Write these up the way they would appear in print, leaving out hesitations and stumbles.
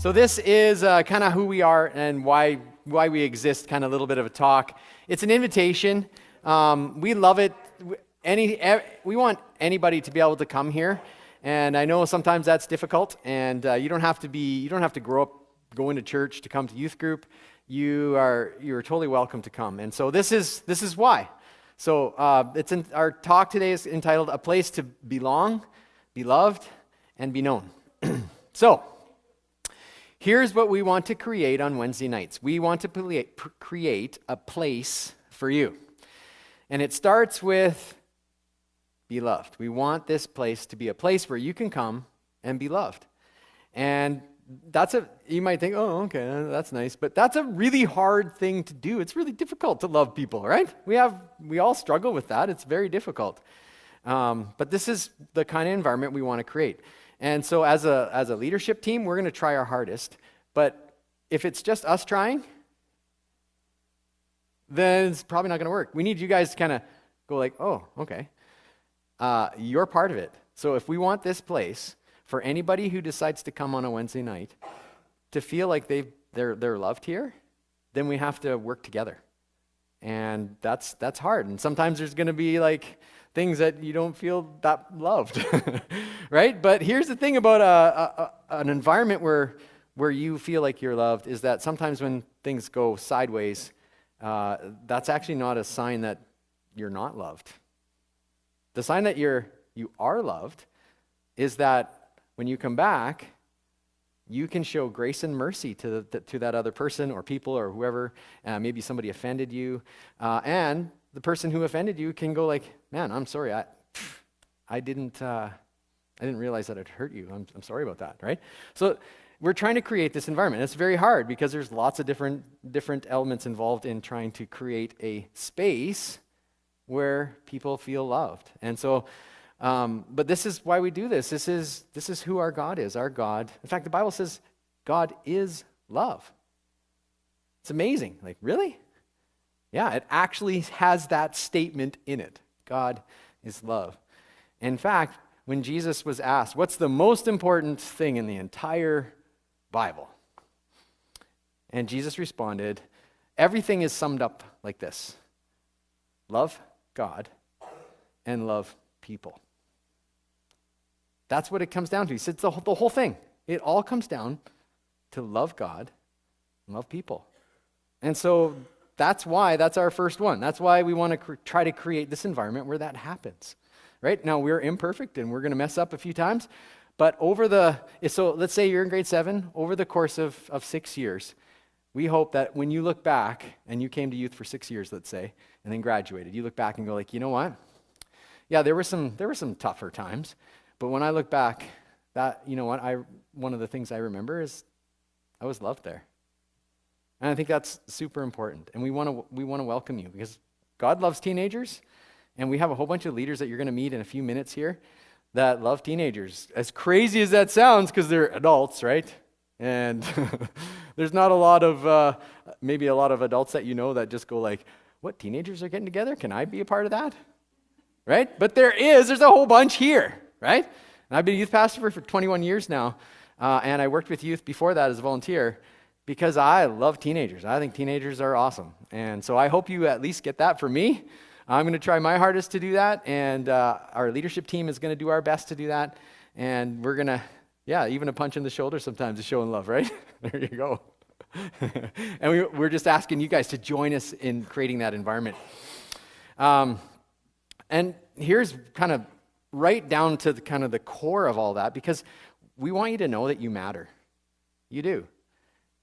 So this is kind of who we are and why we exist, kind of a little bit of a talk. It's an invitation. We love it. We want anybody to be able to come here. And I know sometimes that's difficult, and you don't have to grow up going to church to come to youth group. You're totally welcome to come. And so this is why. So our talk today is entitled "A Place to Belong, Be Loved, and Be Known." So here's what we want to create on Wednesday nights. We want to create a place for you. And it starts with be loved. We want this place to be a place where you can come and be loved. And you might think, oh, okay, that's nice. But that's a really hard thing to do. It's really difficult to love people, right? We all struggle with that. It's very difficult. But this is the kind of environment we want to create. And so as a leadership team, we're going to try our hardest. But if it's just us trying, then it's probably not going to work. We need you guys to kind of go like, oh, okay. You're part of it. So if we want this place for anybody who decides to come on a Wednesday night to feel like they're loved here, then we have to work together. And that's hard. And sometimes there's going to be like things that you don't feel that loved, right? But here's the thing about an environment where you feel like you're loved is that sometimes when things go sideways, that's actually not a sign that you're not loved. The sign that you are loved is that when you come back, you can show grace and mercy to that other person or people or whoever. Maybe somebody offended you, and the person who offended you can go like, "Man, I'm sorry. I didn't realize that it hurt you. I'm sorry about that." Right? So we're trying to create this environment. It's very hard because there's lots of different elements involved in trying to create a space where people feel loved. And so, but this is why we do this. This is who our God is. Our God, in fact, the Bible says God is love. It's amazing. Like, really? Yeah, it actually has that statement in it. God is love. In fact, when Jesus was asked, what's the most important thing in the entire Bible? And Jesus responded, everything is summed up like this: love God and love people. That's what it comes down to. He said the whole thing. It all comes down to love God and love people. And so that's our first one. That's why we want to try to create this environment where that happens. Right? Now, we're imperfect and we're going to mess up a few times, but so let's say you're in grade 7, over the course of 6 years, we hope that when you look back and you came to youth for 6 years, let's say, and then graduated, you look back and go like, you know what? Yeah, there were some tougher times, but when I look back, that, you know what? One of the things I remember is I was loved there. And I think that's super important. And we want to welcome you because God loves teenagers, and we have a whole bunch of leaders that you're going to meet in a few minutes here that love teenagers. As crazy as that sounds, because they're adults, right? And there's not a lot of adults that you know that just go like, what, teenagers are getting together? Can I be a part of that? Right? But there's a whole bunch here, right? And I've been a youth pastor for 21 years now, and I worked with youth before that as a volunteer because I love teenagers. I think teenagers are awesome. And so I hope you at least get that from me. I'm going to try my hardest to do that, and our leadership team is going to do our best to do that, and we're going to, even a punch in the shoulder sometimes is showing love, right? There you go. And we're just asking you guys to join us in creating that environment. And here's kind of right down to the core of all that, because we want you to know that you matter. You do.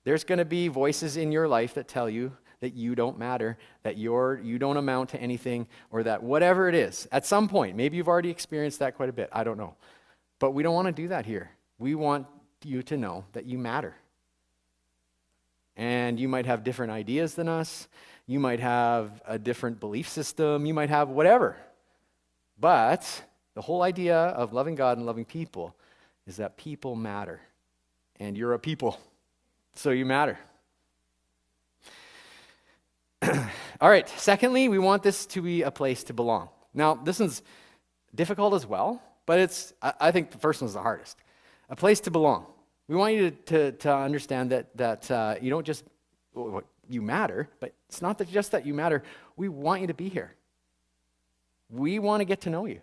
There's going to be voices in your life that tell you that you don't matter, that you don't amount to anything, or that whatever it is, at some point, maybe you've already experienced that quite a bit, I don't know. But we don't want to do that here. We want you to know that you matter. And you might have different ideas than us, you might have a different belief system, you might have whatever. But the whole idea of loving God and loving people is that people matter. And you're a people, so you matter. All right, secondly, we want this to be a place to belong. Now, this is difficult as well, but I think the first one's the hardest. A place to belong. We want you to understand that you don't just, well, you matter, but it's not just that you matter. We want you to be here. We want to get to know you.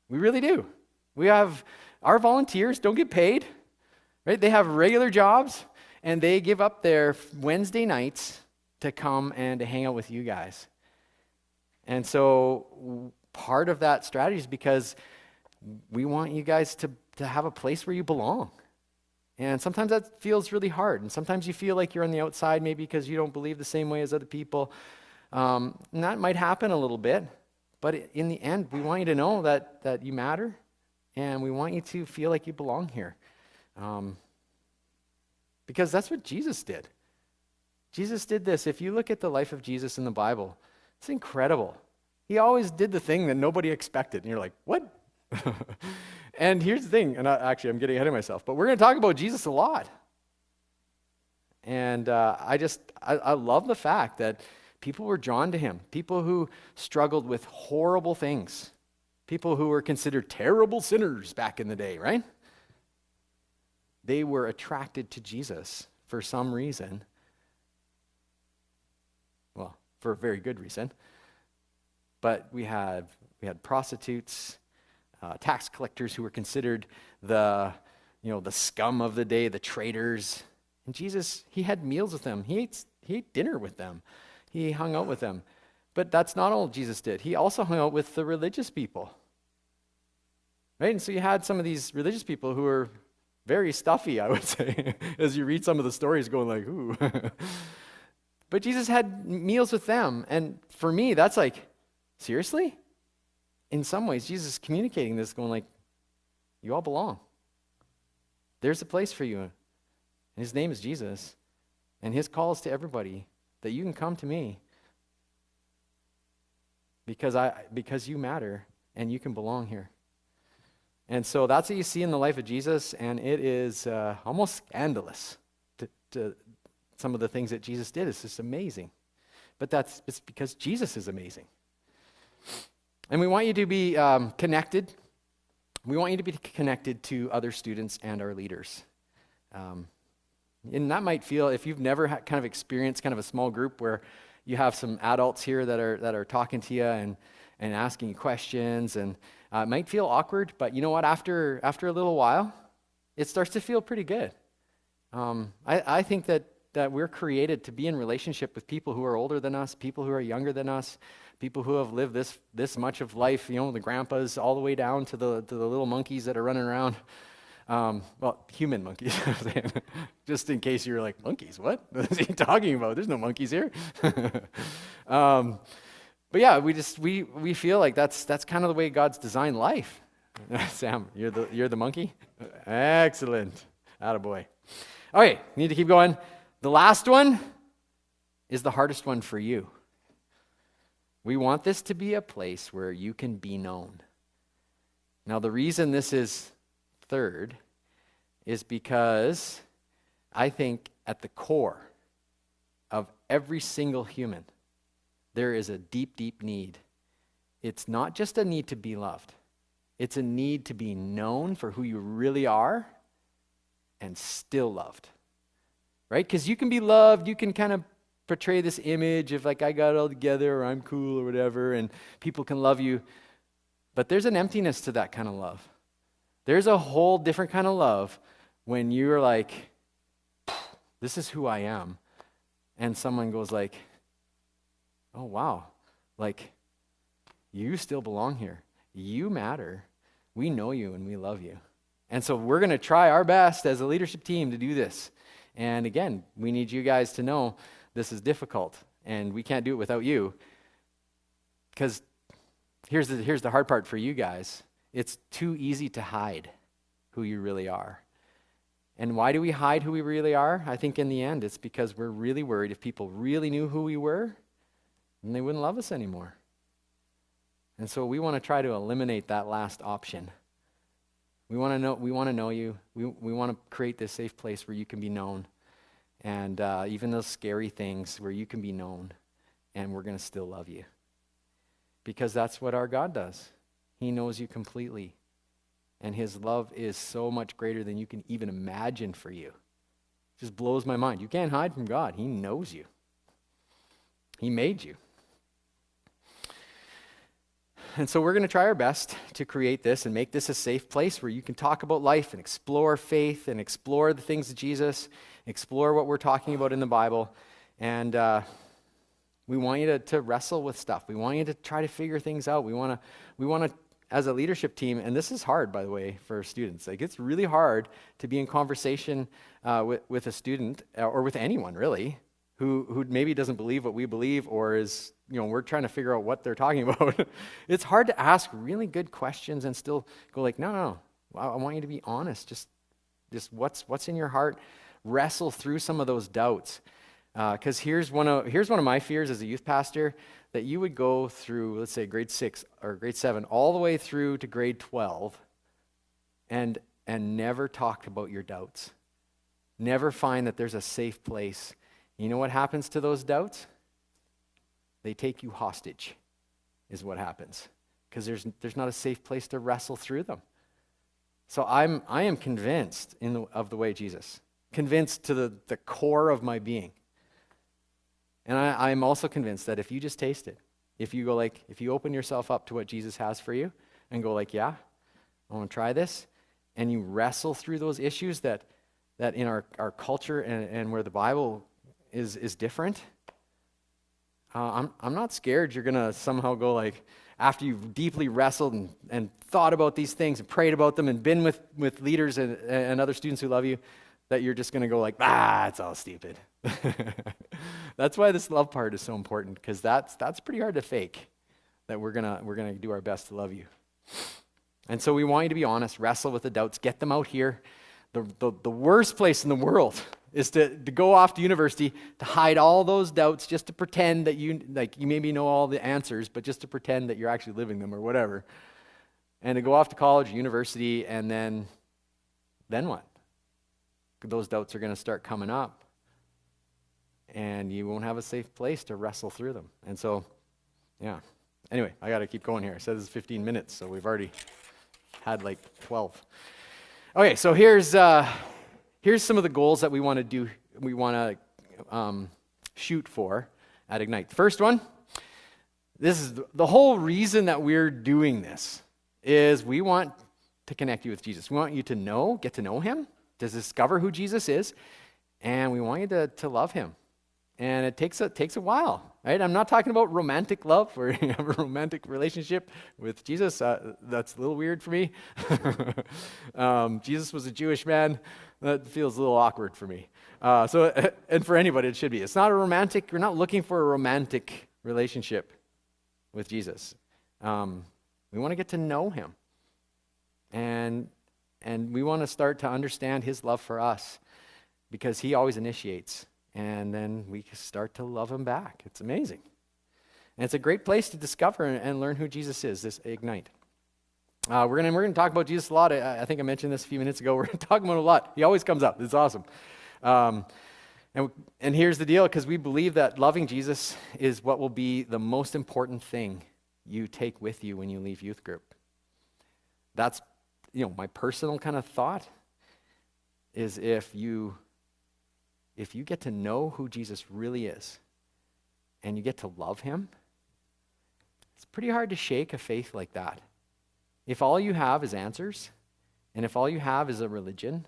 We really do. We have, our volunteers don't get paid, right? They have regular jobs, and they give up their Wednesday nights to come and to hang out with you guys. And so part of that strategy is because we want you guys to have a place where you belong. And sometimes that feels really hard. And sometimes you feel like you're on the outside maybe because you don't believe the same way as other people. And that might happen a little bit. But in the end, we want you to know that you matter. And we want you to feel like you belong here. Because that's what Jesus did. Jesus did this. If you look at the life of Jesus in the Bible, it's incredible. He always did the thing that nobody expected. And you're like, what? And here's the thing, and I'm getting ahead of myself, but we're going to talk about Jesus a lot. And I love the fact that people were drawn to him, people who struggled with horrible things, people who were considered terrible sinners back in the day, right? They were attracted to Jesus for some reason. Well, for a very good reason. But we had prostitutes, tax collectors who were considered the scum of the day, the traitors. And Jesus, he had meals with them. He ate dinner with them. He hung out with them. But that's not all Jesus did. He also hung out with the religious people. Right? And so you had some of these religious people who were very stuffy, I would say, as you read some of the stories going like, ooh. But Jesus had meals with them. And for me, that's like, seriously? In some ways, Jesus is communicating this, going like, you all belong. There's a place for you. And his name is Jesus. And his call is to everybody that you can come to me because you matter and you can belong here. And so that's what you see in the life of Jesus, and it is almost scandalous to some of the things that Jesus did. It's just amazing. But it's because Jesus is amazing. And we want you to be connected. We want you to be connected to other students and our leaders. And that might feel, if you've never kind of experienced kind of a small group where you have some adults here that are talking to you and asking you questions, and it might feel awkward, but you know what? After a little while, it starts to feel pretty good. I think that we're created to be in relationship with people who are older than us, people who are younger than us, people who have lived this much of life, the grandpas all the way down to the little monkeys that are running around. Well, human monkeys, just in case you're like, monkeys, what is he talking about? There's no monkeys here. But yeah, we feel like that's kind of the way God's designed life. Sam, you're the monkey? Excellent. Attaboy. Okay, need to keep going. The last one is the hardest one for you. We want this to be a place where you can be known. Now, the reason this is third is because I think at the core of every single human, there is a deep, deep need. It's not just a need to be loved. It's a need to be known for who you really are and still loved. Right? Because you can be loved, you can kind of portray this image of like, I got it all together, or I'm cool, or whatever, and people can love you. But there's an emptiness to that kind of love. There's a whole different kind of love when you're like, this is who I am. And someone goes like, oh, wow, like, you still belong here. You matter. We know you and we love you. And so we're going to try our best as a leadership team to do this. And again, we need you guys to know this is difficult, and we can't do it without you. Because here's the hard part for you guys. It's too easy to hide who you really are. And why do we hide who we really are? I think in the end, it's because we're really worried if people really knew who we were, then they wouldn't love us anymore. And so we want to try to eliminate that last option. We want to know you. We want to create this safe place where you can be known. And even those scary things where you can be known, and we're going to still love you. Because that's what our God does. He knows you completely. And his love is so much greater than you can even imagine for you. It just blows my mind. You can't hide from God. He knows you. He made you. And so we're going to try our best to create this and make this a safe place where you can talk about life and explore faith and explore the things of Jesus, explore what we're talking about in the Bible. And we want you to wrestle with stuff. We want you to try to figure things out. We want to, as a leadership team, and this is hard, by the way, for students. Like, it's really hard to be in conversation with a student or with anyone, really, who maybe doesn't believe what we believe or is, we're trying to figure out what they're talking about. It's hard to ask really good questions and still go like, no, I want you to be honest. Just what's in your heart. Wrestle through some of those doubts. Because here's one of my fears as a youth pastor, that you would go through, let's say, grade 6 or grade 7, all the way through to grade 12, and never talk about your doubts. Never find that there's a safe place. You know what happens to those doubts? They take you hostage, is what happens, because there's not a safe place to wrestle through them. So I am convinced of the way Jesus, convinced to the core of my being. And I'm also convinced that if you just taste it, if you open yourself up to what Jesus has for you and go like, yeah, I want to try this, and you wrestle through those issues that in our culture and where the Bible is different, I'm not scared you're going to somehow go like, after you've deeply wrestled and thought about these things and prayed about them and been with leaders and other students who love you, that you're just going to go like, it's all stupid. That's why this love part is so important, because that's pretty hard to fake, that we're gonna do our best to love you. And so we want you to be honest, wrestle with the doubts, get them out here. The worst place in the world is to go off to university, to hide all those doubts, just to pretend that you maybe know all the answers, but just to pretend that you're actually living them or whatever. And to go off to college or university, and then what? Those doubts are going to start coming up, and you won't have a safe place to wrestle through them. And so, yeah. Anyway, I got to keep going here. I said this is 15 minutes, so we've already had like 12. Okay, so here's some of the goals that we want to do. We want to shoot for at Ignite. First one, this is the whole reason that we're doing this, is we want to connect you with Jesus. We want you to get to know him, to discover who Jesus is, and we want you to love him. And it takes a while, right? I'm not talking about romantic love, where you have a romantic relationship with Jesus. That's a little weird for me. Jesus was a Jewish man. That feels a little awkward for me. And for anybody, it should be. It's not a romantic. We're not looking for a romantic relationship with Jesus. We want to get to know him, and we want to start to understand his love for us, because he always initiates. And then we start to love him back. It's amazing. And it's a great place to discover and learn who Jesus is, this Ignite. We're gonna talk about Jesus a lot. I think I mentioned this a few minutes ago. We're going to talk about him a lot. He always comes up. It's awesome. And here's the deal, because we believe that loving Jesus is what will be the most important thing you take with you when you leave youth group. That's, my personal kind of thought is if you get to know who Jesus really is and you get to love him, it's pretty hard to shake a faith like that. If all you have is answers, and if all you have is a religion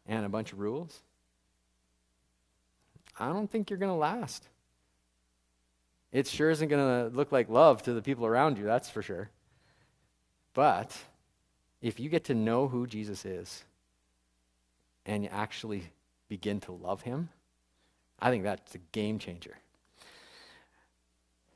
and a bunch of rules, I don't think you're going to last. It sure isn't going to look like love to the people around you, that's for sure. But if you get to know who Jesus is and you actually begin to love him, I think that's a game changer.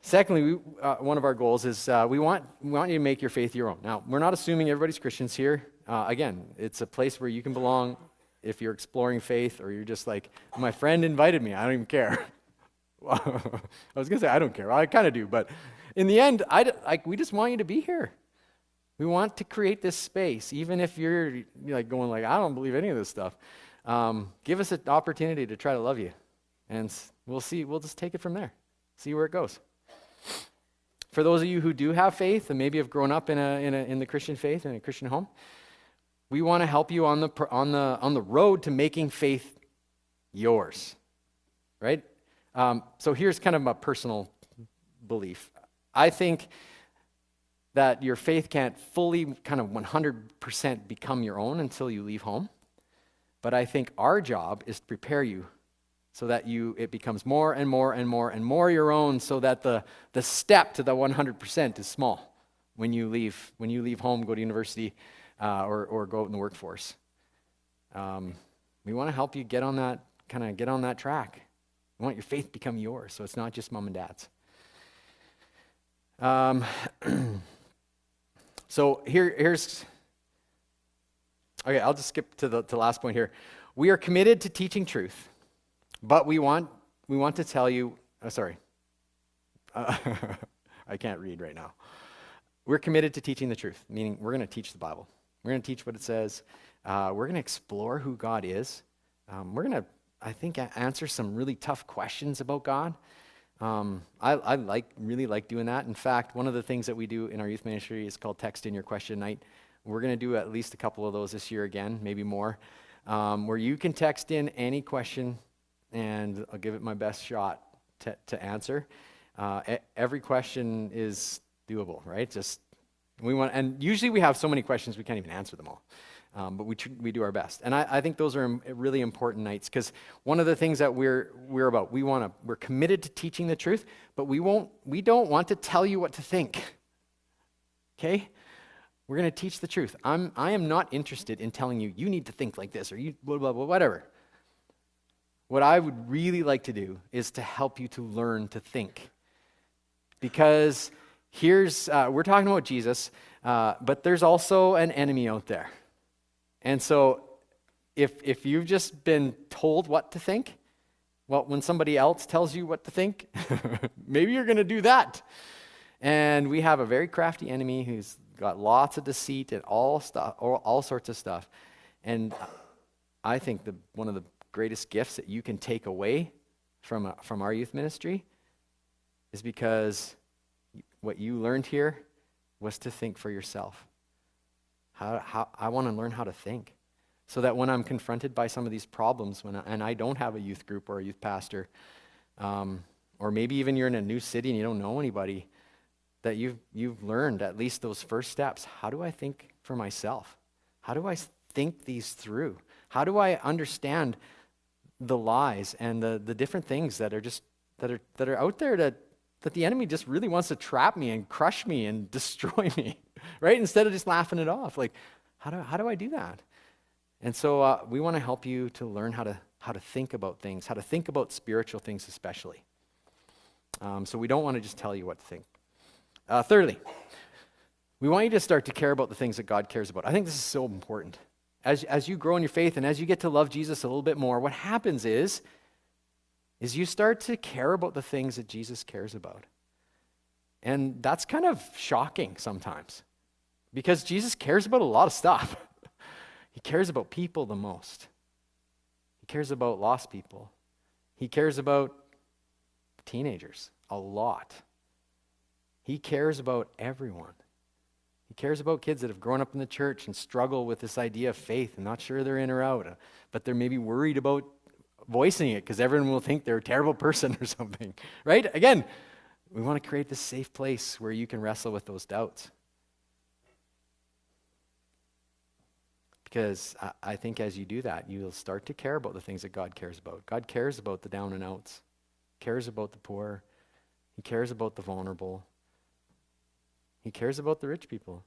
Secondly, one of our goals is we want you to make your faith your own. Now, we're not assuming everybody's Christians here. Again, it's a place where you can belong if you're exploring faith, or you're just like, my friend invited me, I don't even care. I was going to say, I don't care. Well, I kind of do, but in the end, we just want you to be here. We want to create this space, even if you're like going like, I don't believe any of this stuff. Give us an opportunity to try to love you, and we'll see. We'll just take it from there, see where it goes. For those of you who do have faith and maybe have grown up in the Christian faith in a Christian home, We want to help you on the road to making faith yours, right? So here's kind of my personal belief. I think that your faith can't fully kind of 100% become your own until you leave home. But I think our job is to prepare you so that it becomes more and more and more and more your own, so that the step to the 100% is small when you leave home, go to university, or go out in the workforce. We want to help you get on that track. We want your faith to become yours, so it's not just mom and dad's. So here's okay. I'll just skip to the last point here. We are committed to teaching truth, but we want to tell you. I can't read right now. We're committed to teaching the truth, meaning we're going to teach the Bible. We're going to teach what it says. We're going to explore who God is. We're going to, I think, answer some really tough questions about God. I really like doing that. In fact, one of the things that we do in our youth ministry is called Text in Your Question Night. We're going to do at least a couple of those this year again, maybe more, where you can text in any question, and I'll give it my best shot to answer. Every question is doable, right? And usually we have so many questions we can't even answer them all. But we do our best. And I think those are really important nights, because one of the things that we're about, we're committed to teaching the truth, but we don't want to tell you what to think. Okay? We're going to teach the truth. I am not interested in telling you need to think like this, or you blah, blah, blah, whatever. What I would really like to do is to help you to learn to think. Because we're talking about Jesus, but there's also an enemy out there. And so if you've just been told what to think, well, when somebody else tells you what to think, maybe you're going to do that. And we have a very crafty enemy who's got lots of deceit and all sorts of stuff. And I think one of the greatest gifts that you can take away from our youth ministry is because what you learned here was to think for yourself. I want to learn how to think, so that when I'm confronted by some of these problems, and I don't have a youth group or a youth pastor, or maybe even you're in a new city and you don't know anybody, that you've learned at least those first steps. How do I think for myself? How do I think these through? How do I understand the lies and the different things that are out there that the enemy just really wants to trap me and crush me and destroy me, right? Instead of just laughing it off. Like, how do I do that? And so we want to help you to learn how to think about things, how to think about spiritual things especially. So we don't want to just tell you what to think. Thirdly, we want you to start to care about the things that God cares about. I think this is so important. As you grow in your faith and as you get to love Jesus a little bit more, what happens is you start to care about the things that Jesus cares about. And that's kind of shocking sometimes, because Jesus cares about a lot of stuff. He cares about people the most. He cares about lost people. He cares about teenagers a lot. He cares about everyone. He cares about kids that have grown up in the church and struggle with this idea of faith and not sure they're in or out, but they're maybe worried about voicing it because everyone will think they're a terrible person or something, right? Again, we want to create this safe place where you can wrestle with those doubts. Because I think as you do that, you'll start to care about the things that God cares about. God cares about the down and outs, cares about the poor, He cares about the vulnerable, He cares about the rich people,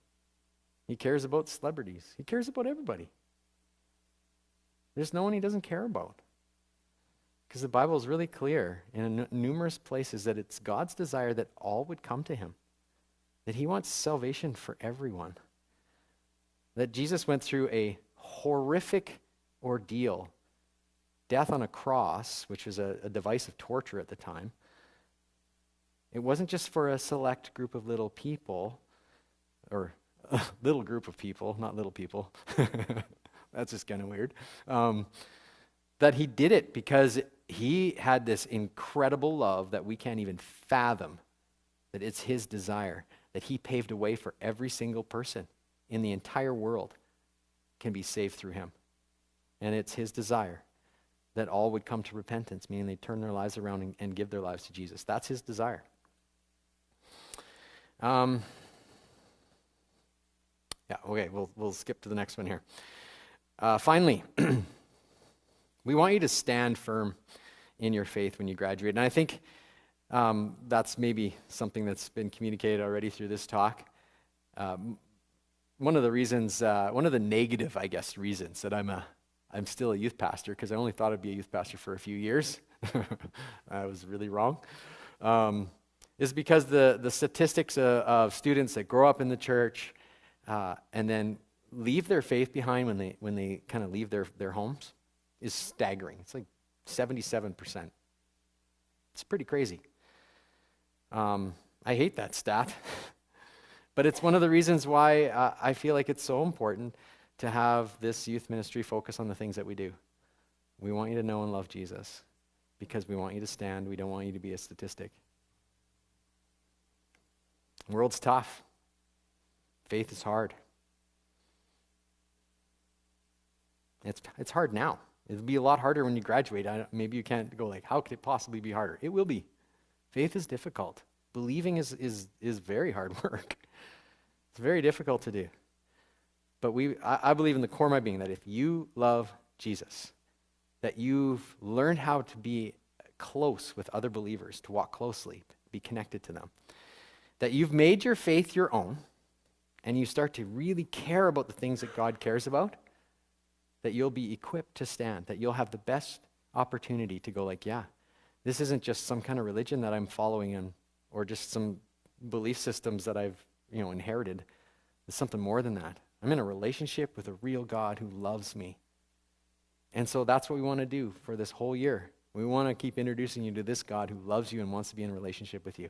He cares about celebrities, He cares about everybody. There's no one He doesn't care about. Because the Bible is really clear in numerous places that it's God's desire that all would come to Him, that He wants salvation for everyone, that Jesus went through a horrific ordeal, death on a cross, which was a device of torture at the time. It wasn't just for a select group of little people, or a little group of people, not little people. That's just kind of weird. That He did it because He had this incredible love that we can't even fathom, that it's His desire, that He paved a way for every single person in the entire world can be saved through him. And it's his desire that all would come to repentance, meaning they turn their lives around and give their lives to Jesus. That's his desire. Yeah, okay, we'll skip to the next one here. Finally, we want you to stand firm in your faith when you graduate. And I think that's maybe something that's been communicated already through this talk. One of the reasons, one of the negative, I guess, reasons that I'm still a youth pastor, because I only thought I'd be a youth pastor for a few years. I was really wrong. Is because the statistics of students that grow up in the church and then leave their faith behind when they kind of leave their homes is staggering. It's like 77%. It's pretty crazy. I hate that stat. But it's one of the reasons why I feel like it's so important to have this youth ministry focus on the things that we do. We want you to know and love Jesus because we want you to stand. We don't want you to be a statistic. The world's tough. Faith is hard. It's hard now. It'll be a lot harder when you graduate. Maybe you can't go like, how could it possibly be harder? It will be. Faith is difficult. Believing is very hard work. It's very difficult to do. But I believe in the core of my being that if you love Jesus, that you've learned how to be close with other believers, to walk closely, be connected to them, that you've made your faith your own, and you start to really care about the things that God cares about, that you'll be equipped to stand, that you'll have the best opportunity to go like, yeah, this isn't just some kind of religion that I'm following in, or just some belief systems that I've inherited. It's something more than that. I'm in a relationship with a real God who loves me. And so that's what we want to do for this whole year. We want to keep introducing you to this God who loves you and wants to be in a relationship with you.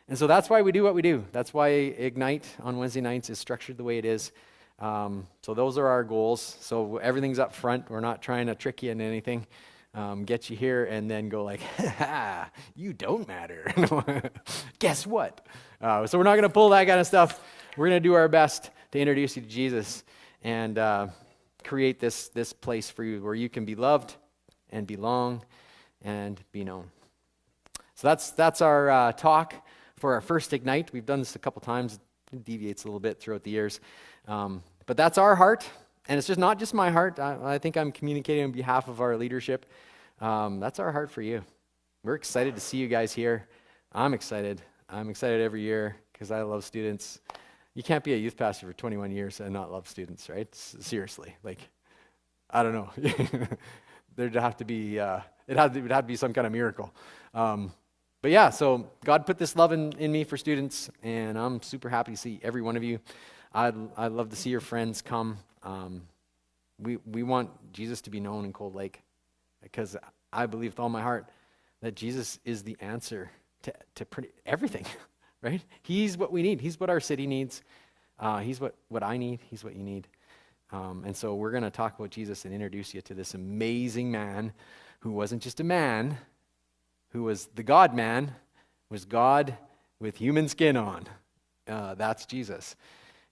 And so that's why we do what we do. That's why Ignite on Wednesday nights is structured the way it is. So those are our goals. So everything's up front. We're not trying to trick you into anything. Get you here and then go like, ha, you don't matter. Guess what? So we're not going to pull that kind of stuff. We're going to do our best to introduce you to Jesus and create this place for you where you can be loved and belong and be known. So that's our talk for our first Ignite. We've done this a couple times. It deviates a little bit throughout the years. But that's our heart. And it's just not just my heart. I think I'm communicating on behalf of our leadership. That's our heart for you. We're excited to see you guys here. I'm excited. I'm excited every year because I love students. You can't be a youth pastor for 21 years and not love students, right? Seriously. Like, I don't know. There'd have to be, it would have to be some kind of miracle. But yeah, so God put this love in me for students, and I'm super happy to see every one of you. I'd love to see your friends come. We want Jesus to be known in Cold Lake because I believe with all my heart that Jesus is the answer to pretty everything, right? He's what we need. He's what our city needs. He's what I need. He's what you need. And so we're going to talk about Jesus and introduce you to this amazing man who wasn't just a man, who was the God-man, was God with human skin on. That's Jesus.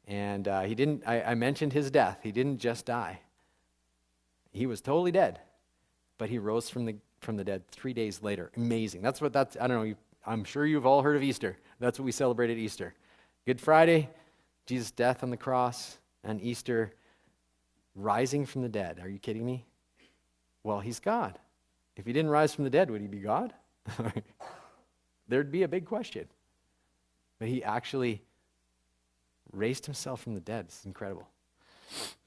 And I mentioned his death. He didn't just die. He was totally dead, but he rose from the dead 3 days later. Amazing. I don't know, I'm sure you've all heard of Easter. That's what we celebrate at Easter. Good Friday, Jesus' death on the cross, and Easter, rising from the dead. Are you kidding me? Well, he's God. If he didn't rise from the dead, would he be God? There'd be a big question. But he actually raised himself from the dead. It's incredible.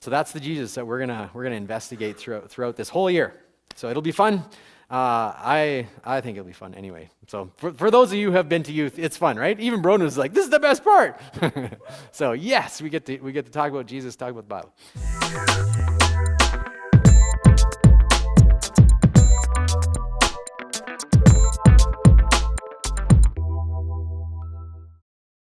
So that's the Jesus that we're gonna investigate throughout this whole year. So it'll be fun. I think it'll be fun anyway. So for those of you who have been to youth, it's fun, right? Even Broden was like, "This is the best part." So yes, we get to talk about Jesus, talk about the Bible.